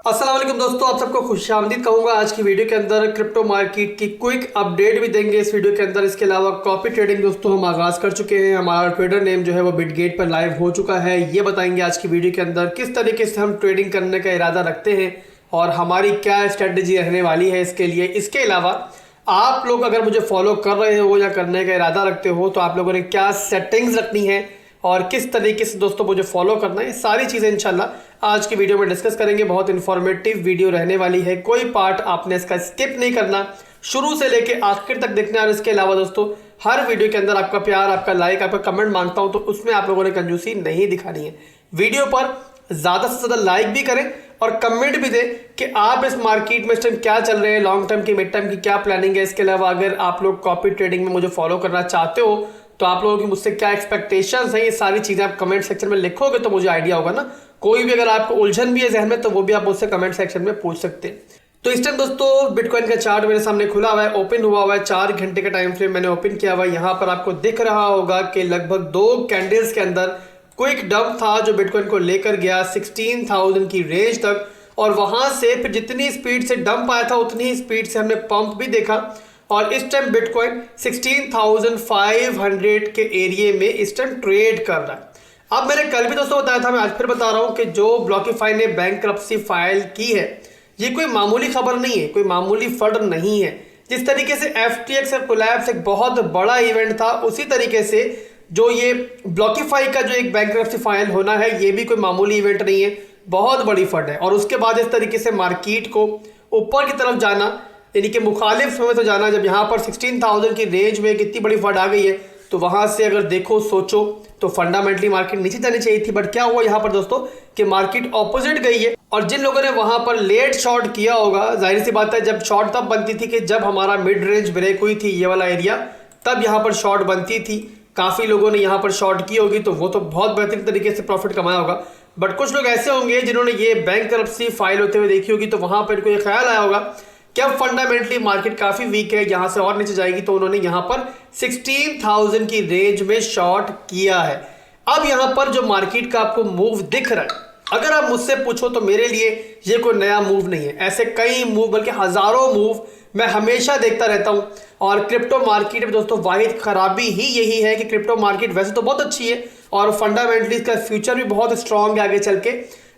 अस्सलाम वालेकुम दोस्तों, आप सबको खुशामदीद कहूँगा। आज की वीडियो के अंदर क्रिप्टो मार्केट की क्विक अपडेट भी देंगे इस वीडियो के अंदर। इसके अलावा कॉपी ट्रेडिंग दोस्तों हम आगाज़ कर चुके हैं। हमारा ट्रेडर नेम जो है वो बिटगेट पर लाइव हो चुका है। ये बताएंगे आज की वीडियो के अंदर किस तरीके से हम ट्रेडिंग करने का इरादा रखते हैं और हमारी क्या स्ट्रेटजी रहने वाली है इसके लिए। इसके अलावा आप लोग अगर मुझे फॉलो कर रहे हो या करने का इरादा रखते हो तो आप लोगों ने क्या सेटिंग्स रखनी है और किस तरीके से दोस्तों मुझे फॉलो करना है, सारी चीज़ें इंशाल्लाह आज की वीडियो में डिस्कस करेंगे। बहुत इन्फॉर्मेटिव वीडियो रहने वाली है, कोई पार्ट आपने इसका स्किप नहीं करना, शुरू से लेके आखिर तक देखना है। और इसके अलावा दोस्तों हर वीडियो के अंदर आपका प्यार, आपका लाइक, आपका कमेंट मांगता हूं, तो उसमें आप लोगों ने कंजूसी नहीं दिखानी है। वीडियो पर ज़्यादा से ज़्यादा लाइक भी करें और कमेंट भी दें कि आप इस मार्केट में इस टाइम क्या चल रहे हैं, लॉन्ग टर्म की, मिड टर्म की क्या प्लानिंग है। इसके अलावा अगर आप लोग कॉपी ट्रेडिंग में मुझे फॉलो करना चाहते हो तो आप लोगों की मुझसे क्या एक्सपेक्टेशंस हैं, ये सारी चीज़ें आप कमेंट सेक्शन में लिखोगे तो मुझे आइडिया होगा ना। कोई भी अगर आपको उलझन भी है जहन में तो वो भी आप मुझसे कमेंट सेक्शन में पूछ सकते हैं। तो इस टाइम दोस्तों बिटकॉइन का चार्ट मेरे सामने खुला हुआ है, ओपन हुआ हुआ है। 4 घंटे का टाइम फ्रेम मैंने ओपन किया हुआ है। यहाँ पर आपको दिख रहा होगा कि लगभग 2 कैंडल्स के अंदर क्विक डंप था जो बिटकॉइन को लेकर गया 16,000 की रेंज तक, और वहां से फिर जितनी स्पीड से डंप आया था उतनी ही स्पीड से हमने पंप भी देखा। और इस टाइम बिटकॉइन 16,500 के एरिया में इस टाइम ट्रेड कर रहा है। अब मैंने कल भी दोस्तों बताया था, मैं आज फिर बता रहा हूं कि जो ब्लॉकीफाई ने बैंक्रप्सी फाइल की है ये कोई मामूली खबर नहीं है, कोई मामूली फंड नहीं है। जिस तरीके से FTX का कोलैप्स एक बहुत बड़ा इवेंट था, उसी तरीके से जो ये ब्लॉकीफाई का जो एक बैंक्रप्सी फाइल होना है ये भी कोई मामूली इवेंट नहीं है, बहुत बड़ी फंड है। और उसके बाद इस तरीके से मार्केट को ऊपर की तरफ जाना, यानी कि मुखालिफ समय तो जाना, जब यहाँ पर 16,000 की रेंज में कितनी बड़ी फंड आ गई है तो वहाँ से अगर देखो सोचो तो फंडामेंटली मार्केट नीचे जानी चाहिए थी। बट क्या हुआ यहाँ पर दोस्तों कि मार्केट ऑपोजिट गई है। और जिन लोगों ने वहाँ पर लेट शॉर्ट किया होगा, जाहिर सी बात है जब शॉर्ट तब बनती थी कि जब हमारा मिड रेंज ब्रेक हुई थी, ये वाला एरिया, तब यहाँ पर शॉर्ट बनती थी। काफ़ी लोगों ने यहाँ पर शॉर्ट की होगी तो वो तो बहुत बेहतरीन तरीके से प्रॉफिट कमाया होगा। बट कुछ लोग ऐसे होंगे जिन्होंने ये बैंक्रप्सी फाइल होते हुए देखी होगी तो वहाँ पर इनको ये ख्याल आया होगा कि अब फंडामेंटली मार्केट काफ़ी वीक है, यहाँ से और नीचे जाएगी, तो उन्होंने यहाँ पर 16,000 की रेंज में शॉर्ट किया है। अब यहाँ पर जो मार्केट का आपको मूव दिख रहा है, अगर आप मुझसे पूछो तो मेरे लिए ये कोई नया मूव नहीं है। ऐसे कई मूव, बल्कि हज़ारों मूव मैं हमेशा देखता रहता हूँ। और क्रिप्टो मार्केट में दोस्तों वाहिद खराबी ही यही है कि क्रिप्टो मार्केट वैसे तो बहुत अच्छी है और फंडामेंटली इसका फ्यूचर भी बहुत स्ट्रांग है आगे चल के,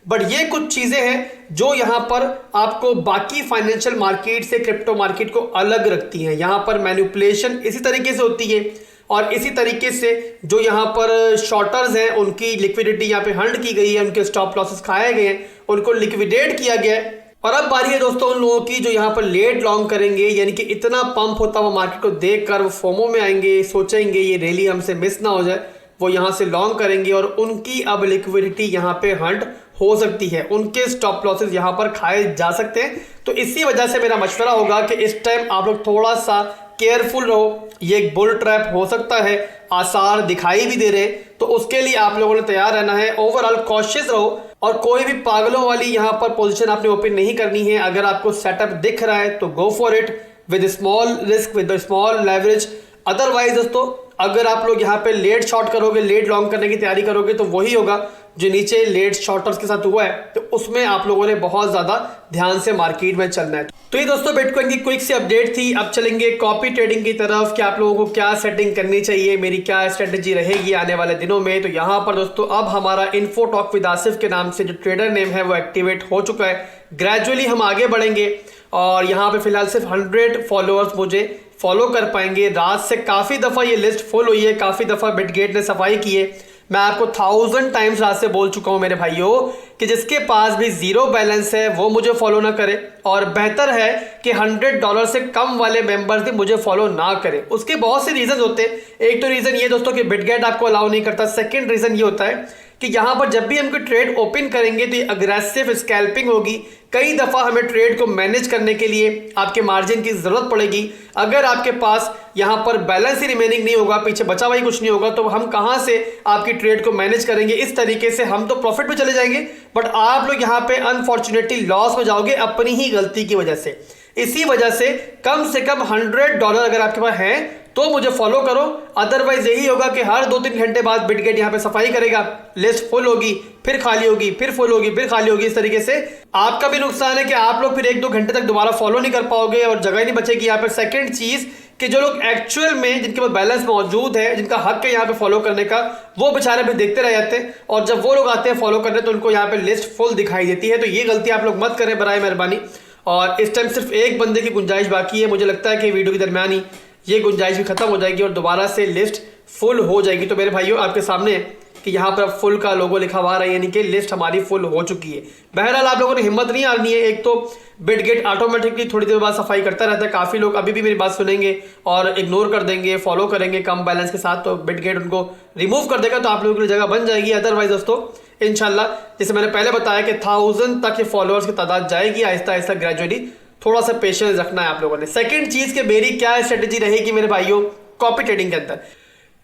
बट ये कुछ चीज़ें हैं जो यहाँ पर आपको बाकी फाइनेंशियल मार्केट से क्रिप्टो मार्केट को अलग रखती हैं। यहाँ पर मैनिपुलेशन इसी तरीके से होती है और इसी तरीके से जो यहाँ पर शॉर्टर्स हैं उनकी लिक्विडिटी यहाँ पे हंट की गई है, उनके स्टॉप लॉसेस खाए गए हैं, उनको लिक्विडेट किया गया है। और अब बारी है दोस्तों उन लोगों की जो यहाँ पर लेट लॉन्ग करेंगे, यानी कि इतना पंप होता हुआ मार्केट को देखकर वो फोमो में आएंगे, सोचेंगे ये रैली हमसे मिस ना हो जाए, वो यहाँ से लॉन्ग करेंगे और उनकी अब लिक्विडिटी यहाँ पे हंट हो सकती है, उनके स्टॉप लॉसेस यहाँ पर खाए जा सकते हैं। तो इसी वजह से मेरा मशवरा होगा कि इस टाइम आप लोग थोड़ा सा केयरफुल रहो। ये एक बुल ट्रैप हो सकता है, आसार दिखाई भी दे रहे, तो उसके लिए आप लोगों ने तैयार रहना है। ओवरऑल कॉशियस रहो और कोई भी पागलों वाली यहाँ पर पोजीशन आपने ओपन नहीं करनी है। अगर आपको सेटअप दिख रहा है तो go for it with small risk, with small leverage. Otherwise दोस्तों अगर आप लोग यहाँ पे लेट शॉर्ट करोगे, लेट लॉन्ग करने की तैयारी करोगे तो वही होगा जो नीचे लेट शॉर्टर्स के साथ हुआ है, तो उसमें आप लोगों ने बहुत ज़्यादा ध्यान से मार्केट में चलना है। तो ये दोस्तों बिटकॉइन की क्विक सी अपडेट थी। अब चलेंगे कॉपी ट्रेडिंग की तरफ कि आप लोगों को क्या सेटिंग करनी चाहिए, मेरी क्या स्ट्रेटजी रहेगी आने वाले दिनों में। तो यहाँ पर दोस्तों अब हमारा इन्फो टॉक विद आसिफ के नाम से जो ट्रेडर नेम है वो एक्टिवेट हो चुका है। ग्रेजुअली हम आगे बढ़ेंगे और यहाँ पे फिलहाल सिर्फ 100 फॉलोअर्स मुझे फॉलो कर पाएंगे। रात से काफ़ी दफ़ा ये लिस्ट फुल हुई है, काफ़ी दफ़ा बिटगेट ने सफाई की है। मैं आपको 1000 टाइम्स रात से बोल चुका हूं मेरे भाइयों कि जिसके पास भी जीरो बैलेंस है वो मुझे फॉलो ना करे, और बेहतर है कि $100 से कम वाले मेंबर्स भी मुझे फॉलो ना करें। उसके बहुत से रीजन होते हैं। एक तो रीजन ये दोस्तों कि बिटगेट आपको अलाउ नहीं करता। सेकंड रीजन ये होता है कि यहाँ पर जब भी हम कोई ट्रेड ओपन करेंगे तो ये अग्रेसिव स्कैल्पिंग होगी। कई दफ़ा हमें ट्रेड को मैनेज करने के लिए आपके मार्जिन की ज़रूरत पड़ेगी। अगर आपके पास यहाँ पर बैलेंस ही रिमेनिंग नहीं होगा, पीछे बचा हुआ ही कुछ नहीं होगा, तो हम कहाँ से आपकी ट्रेड को मैनेज करेंगे। इस तरीके से हम तो प्रॉफिट में चले जाएंगे बट आप लोग यहाँ पे अनफॉर्चुनेटली लॉस में जाओगे अपनी ही गलती की वजह से। इसी वजह से कम $100 अगर आपके पास है तो मुझे फॉलो करो। अदरवाइज यही होगा कि हर 2-3 घंटे बाद बिटगेट यहाँ पे सफाई करेगा, लिस्ट फुल होगी, फिर खाली होगी, फिर फुल होगी, फिर खाली होगी। इस तरीके से आपका भी नुकसान है कि आप लोग फिर 1-2 घंटे तक दोबारा फॉलो नहीं कर पाओगे और जगह ही नहीं बचेगी यहाँ पे। सेकंड चीज कि जो लोग एक्चुअल में जिनके पास बैलेंस मौजूद है, जिनका हक है यहाँ पे फॉलो करने का, वो बेचारे भी देखते रह जाते हैं और जब वो लोग आते हैं फॉलो करने तो उनको यहाँ पे लिस्ट फुल दिखाई देती है। तो ये गलती आप लोग मत करें बराए मेहरबानी। और इस टाइम सिर्फ एक बंदे की गुंजाइश बाकी है। मुझे लगता है कि वीडियो के दरमियान ही ये गुंजाइश भी खत्म हो जाएगी और दोबारा से लिस्ट फुल हो जाएगी। तो मेरे भाइयों आपके सामने है कि यहाँ पर फुल का लोगो लिखा हुआ है, यानी कि लिस्ट हमारी फुल हो चुकी है। बहरहाल आप लोगों ने हिम्मत नहीं हारनी है। एक तो बिटगेट ऑटोमेटिकली थोड़ी देर बाद सफाई करता रहता है। काफ़ी लोग अभी भी मेरी बात सुनेंगे और इग्नोर कर देंगे, फॉलो करेंगे कम बैलेंस के साथ, तो बिटगेट उनको रिमूव कर देगा, तो आप लोगों के लिए जगह बन जाएगी। अदरवाइज दोस्तों इंशाल्लाह जैसे मैंने पहले बताया कि 1000 तक ये फॉलोअर्स की तादाद जाएगी आहिस्ता आहिस्ता ग्रेजुअली। थोड़ा सा पेशेंस रखना है आप लोगों ने। सेकंड चीज के मेरी क्या स्ट्रेटेजी रहेगी मेरे भाइयों कॉपी ट्रेडिंग के अंदर।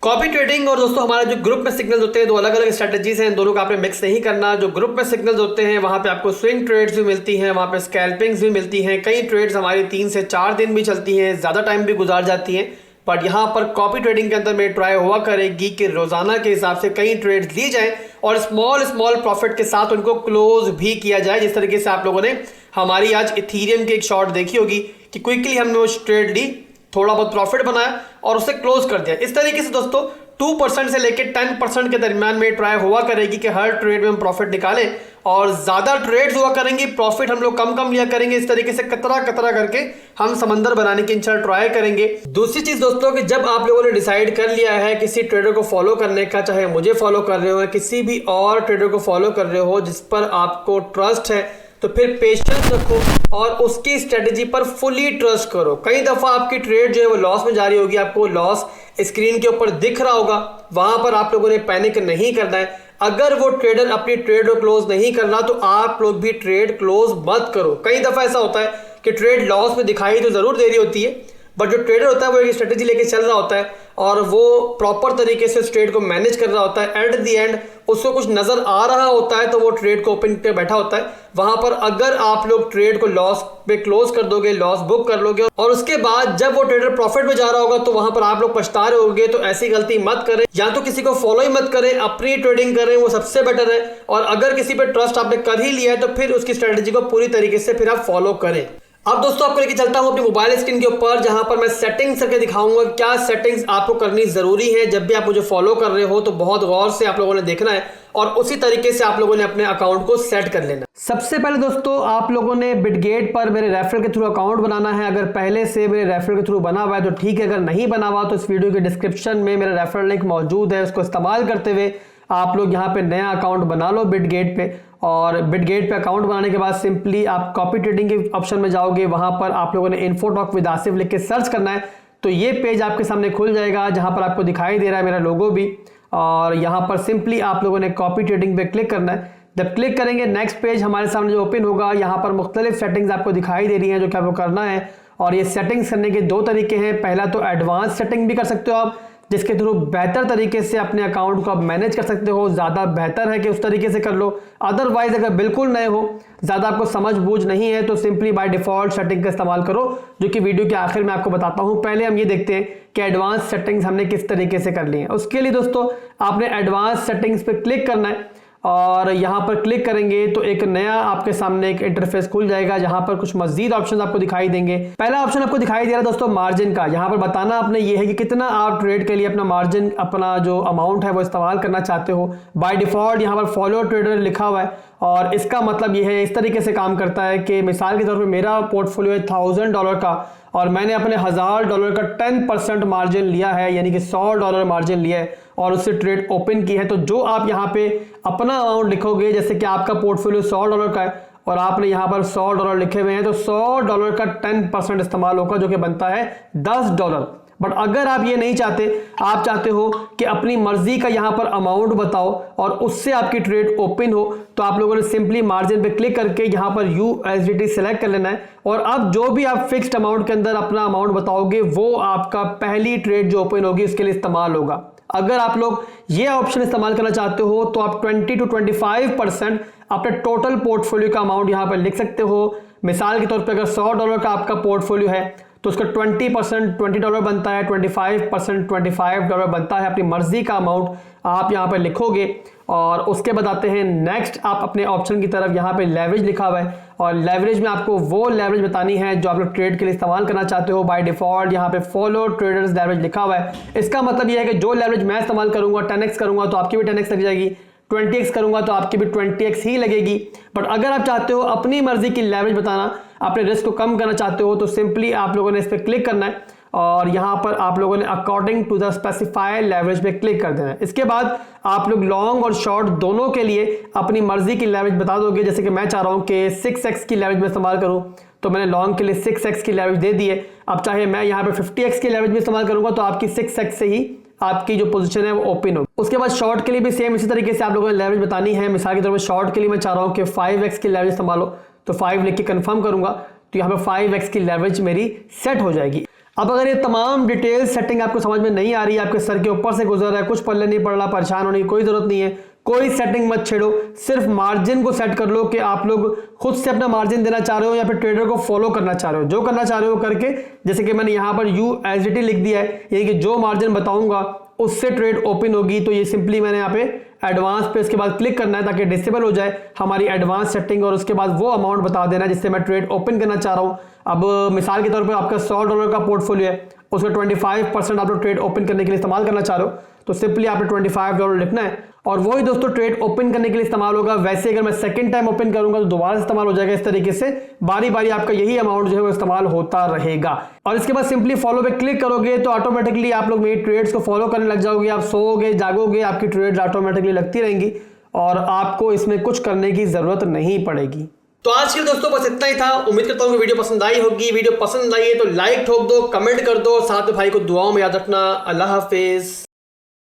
कॉपी ट्रेडिंग और दोस्तों हमारा जो ग्रुप में सिग्नल्स होते हैं, दो अलग अलग स्ट्रेटेजीज हैं, इन दोनों को आपने मिक्स नहीं करना। जो ग्रुप में सिग्नल्स होते हैं वहां पे आपको स्विंग ट्रेड्स भी मिलती हैं, वहां पे स्कैल्पिंग्स भी मिलती हैं। कई ट्रेड्स हमारी 3 से 4 दिन भी चलती हैं, ज्यादा टाइम भी गुजार जाती हैं। बट यहाँ पर कॉपी ट्रेडिंग के अंदर मेरी ट्राई हुआ करेगी कि रोजाना के हिसाब से कई ट्रेड्स ली जाए और स्मॉल स्मॉल प्रॉफिट के साथ उनको क्लोज भी किया जाए। जिस तरीके से आप लोगों ने हमारी आज इथीरियम की एक शॉर्ट देखी होगी कि क्विकली हमने वो ट्रेड ली, थोड़ा बहुत प्रॉफिट बनाया और उसे क्लोज कर दिया। इस तरीके से दोस्तों 2% से लेकर 10% के दरमियान में ट्राई हुआ करेगी कि हर ट्रेड में हम प्रॉफिट निकालें और ज्यादा ट्रेड्स हुआ करेंगी, प्रॉफिट हम लोग कम कम लिया करेंगे। इस तरीके से कतरा कतरा करके हम समंदर बनाने की इंशाल्लाह ट्राई करेंगे। दूसरी चीज दोस्तों कि जब आप लोगों ने डिसाइड कर लिया है किसी ट्रेडर को फॉलो करने का, चाहे मुझे फॉलो कर रहे हो या किसी भी और ट्रेडर को फॉलो कर रहे हो जिस पर आपको ट्रस्ट है, तो फिर पेशेंस रखो और उसकी स्ट्रेटेजी पर फुली ट्रस्ट करो। कई दफा आपकी ट्रेड जो है वो लॉस में जा रही होगी, आपको लॉस स्क्रीन के ऊपर दिख रहा होगा, वहां पर आप लोगों ने पैनिक नहीं करना है। अगर वो ट्रेडर अपनी ट्रेड को क्लोज नहीं करना तो आप लोग भी ट्रेड क्लोज मत करो। कई दफा ऐसा होता है कि ट्रेड लॉस में दिखाई तो जरूर दे रही होती है, बट जो ट्रेडर होता है वो एक स्ट्रेटेजी लेके चल रहा होता है और वो प्रॉपर तरीके से उस ट्रेड को मैनेज कर रहा होता है। एट द एंड उसको कुछ नजर आ रहा होता है तो वो ट्रेड को ओपन पे बैठा होता है। वहां पर अगर आप लोग ट्रेड को लॉस पे क्लोज कर दोगे, लॉस बुक कर लोगे और उसके बाद जब वो ट्रेडर प्रॉफिट में जा रहा होगा तो वहां पर आप लोग पछता रहे होगे। तो ऐसी गलती मत करें, या तो किसी को फॉलो ही मत करें, अपनी ट्रेडिंग करें, वो सबसे बेटर है। और अगर किसी पे ट्रस्ट आपने कर ही लिया है तो फिर उसकी स्ट्रेटेजी को पूरी तरीके से फिर आप फॉलो करें। अब दोस्तों आपको लेके चलता हूं अपनी मोबाइल स्क्रीन के ऊपर, जहां पर मैं सेटिंग्स करके दिखाऊंगा क्या सेटिंग्स आपको करनी जरूरी है। जब भी आप मुझे फॉलो कर रहे हो तो बहुत गौर से आप लोगों ने देखना है और उसी तरीके से आप लोगों ने अपने अकाउंट को सेट कर लेना। सबसे पहले दोस्तों आप लोगों ने बिटगेट पर मेरे रेफरल के थ्रू अकाउंट बनाना है। अगर पहले से मेरे रेफरल के थ्रू बना हुआ है तो ठीक है, अगर नहीं बना हुआ तो इस वीडियो के डिस्क्रिप्शन में मेरा रेफरल लिंक मौजूद है, उसको इस्तेमाल करते हुए आप लोग यहाँ पे नया अकाउंट बना लो बिटगेट पे। और बिटगेट पे अकाउंट बनाने के बाद सिंपली आप कॉपी ट्रेडिंग के ऑप्शन में जाओगे, वहां पर आप लोगों ने इन्फो टॉक विद आसिफ लिख के सर्च करना है तो ये पेज आपके सामने खुल जाएगा, जहां पर आपको दिखाई दे रहा है मेरा लोगो भी। और यहाँ पर सिंपली आप लोगों ने कॉपी ट्रेडिंग पे क्लिक करना है। जब क्लिक करेंगे नेक्स्ट पेज हमारे सामने जो ओपन होगा, यहाँ पर मुख्तलिफ सेटिंग्स आपको दिखाई दे रही हैं जो कि आपको करना है। और ये सेटिंग्स करने के 2 तरीके हैं। पहला तो एडवांस सेटिंग भी कर सकते हो आप, जिसके थ्रू बेहतर तरीके से अपने अकाउंट को आप मैनेज कर सकते हो। ज़्यादा बेहतर है कि उस तरीके से कर लो। अदरवाइज अगर बिल्कुल नए हो, ज़्यादा आपको समझ बूझ नहीं है, तो सिंपली बाय डिफॉल्ट सेटिंग का इस्तेमाल करो, जो कि वीडियो के आखिर में आपको बताता हूं। पहले हम ये देखते हैं कि एडवांस सेटिंग्स हमने किस तरीके से कर ली है। उसके लिए दोस्तों आपने एडवांस सेटिंग्स पे क्लिक करना है और यहाँ पर क्लिक करेंगे तो एक नया आपके सामने एक इंटरफेस खुल जाएगा, जहां पर कुछ मजीद ऑप्शन आपको दिखाई देंगे। पहला ऑप्शन आपको दिखाई दे रहा है दोस्तों मार्जिन का। यहाँ पर बताना आपने ये है कि कितना आप ट्रेड के लिए अपना मार्जिन, अपना जो अमाउंट है वो इस्तेमाल करना चाहते हो। बाय डिफॉल्ट यहाँ पर फॉलो ट्रेडर लिखा हुआ है और इसका मतलब ये है, इस तरीके से काम करता है कि मिसाल के तौर पर मेरा पोर्टफोलियो है $1000 का और मैंने अपने $1000 का 10% मार्जिन लिया है, यानी कि $100 मार्जिन लिया है और उससे ट्रेड ओपन की है। तो जो आप यहाँ पे अपना अमाउंट लिखोगे, जैसे कि आपका पोर्टफोलियो $100 का है और आपने यहाँ पर $100 लिखे हुए हैं, तो $100 का 10% इस्तेमाल होगा, जो कि बनता है $10। बट अगर आप ये नहीं चाहते, आप चाहते हो कि अपनी मर्जी का यहाँ पर अमाउंट बताओ और उससे आपकी ट्रेड ओपन हो, तो आप लोगों ने सिंपली मार्जिन पे क्लिक करके यहाँ पर USDT सेलेक्ट कर लेना है। और अब जो भी आप फिक्स्ड अमाउंट के अंदर अपना अमाउंट बताओगे वो आपका पहली ट्रेड जो ओपन होगी उसके लिए इस्तेमाल होगा। अगर आप लोग ये ऑप्शन इस्तेमाल करना चाहते हो तो आप 20 to 25% अपने टोटल पोर्टफोलियो का अमाउंट यहाँ पर लिख सकते हो। मिसाल के तौर पर अगर $100 का आपका पोर्टफोलियो है तो उसका 20% $20 बनता है, 25% $25 बनता है। अपनी मर्जी का अमाउंट आप यहाँ पर लिखोगे और उसके बाद आते हैं नेक्स्ट आप अपने ऑप्शन की तरफ। यहाँ पे लेवरेज लिखा हुआ है और लेवरेज में आपको वो लेवरेज बतानी है जो आप लोग ट्रेड के लिए इस्तेमाल करना चाहते हो। बाय डिफॉल्ट यहाँ पे फॉलो ट्रेडर्स लेवरेज लिखा हुआ है। इसका मतलब ये है कि जो लेवरेज मैं इस्तेमाल करूंगा 10x करूंगा तो आपकी भी 10x लग जाएगी, 20x करूंगा तो आपकी भी 20x ही लगेगी। बट अगर आप चाहते हो अपनी मर्जी की लेवरेज बताना, अपने रिस्क को कम करना चाहते हो, तो सिंपली आप लोगों ने इस पर क्लिक करना है और यहां पर आप लोगों ने according to the specified leverage पे क्लिक कर देना है। इसके बाद आप लोग लॉन्ग और शॉर्ट दोनों के लिए अपनी मर्जी की लेवरेज बता दोगे। जैसे कि मैं चाह रहा हूं कि 6x की लेवरेज में इस्तेमाल करूं तो मैंने लॉन्ग के लिए 6x की लेवरेज दे दी है। अब चाहे मैं यहां पे 50x की लेवरेज में इस्तेमाल करूंगा तो आपकी 6x से ही आपकी जो पोजीशन है वो ओपन होगी। उसके बाद शॉर्ट के लिए भी सेम इसी तरीके से आप लोगों ने लेवरेज बतानी है। मिसाल के तौर पर शॉर्ट के लिए मैं चाह रहा हूं कि 5x की लेवरेज इस्तेमाल हो तो 5 लिख के कंफर्म करूंगा तो यहाँ पे 5x की लेवरेज मेरी सेट हो जाएगी। अब अगर ये तमाम डिटेल सेटिंग आपको समझ में नहीं आ रही है, आपके सर के ऊपर से गुजर रहा है, कुछ पल्ले नहीं पड़ रहा, परेशान होने की कोई जरूरत नहीं है। कोई सेटिंग मत छेड़ो, सिर्फ मार्जिन को सेट कर लो कि आप लोग खुद से अपना मार्जिन देना चाह रहे हो या फिर ट्रेडर को फॉलो करना चाह रहे हो। जो करना चाह रहे हो करके, जैसे कि मैंने यहाँ पर USDT लिख दिया है, यानी कि जो मार्जिन बताऊंगा उससे ट्रेड ओपन होगी। तो ये सिंपली मैंने यहाँ पे एडवांस पे इसके बाद क्लिक करना है ताकि डिसेबल हो जाए हमारी एडवांस सेटिंग और उसके बाद वो अमाउंट बता देना जिससे मैं ट्रेड ओपन करना चाह रहा हूँ। अब मिसाल के तौर पे आपका $100 का पोर्टफोलियो है, उसका 25% आप लोग ट्रेड ओपन करने के लिए इस्तेमाल करना चाह रहे हो तो सिंपली आपने $25 लिखना है और वही दोस्तों ट्रेड ओपन करने के लिए इस्तेमाल होगा। वैसे अगर मैं सेकंड टाइम ओपन करूंगा तो दोबारा इस्तेमाल हो जाएगा। इस तरीके से बारी बारी आपका यही अमाउंट जो है वो इस्तेमाल होता रहेगा। और इसके बाद सिंपली फॉलो पे क्लिक करोगे तो ऑटोमेटिकली आप लोग मेरी ट्रेड्स को फॉलो करने लग जाओगे। आप सोओगे जागोगे, आपकी ट्रेड्स ऑटोमेटिकली लगती रहेंगी और आपको इसमें कुछ करने की जरूरत नहीं पड़ेगी। तो आज के दोस्तों बस इतना ही था। उम्मीद करता हूँ कि वीडियो पसंद आई होगी। वीडियो पसंद आई है तो लाइक ठोक दो, कमेंट कर दो, साथ में भाई को दुआओं में याद रखना। अल्लाह हाफिज।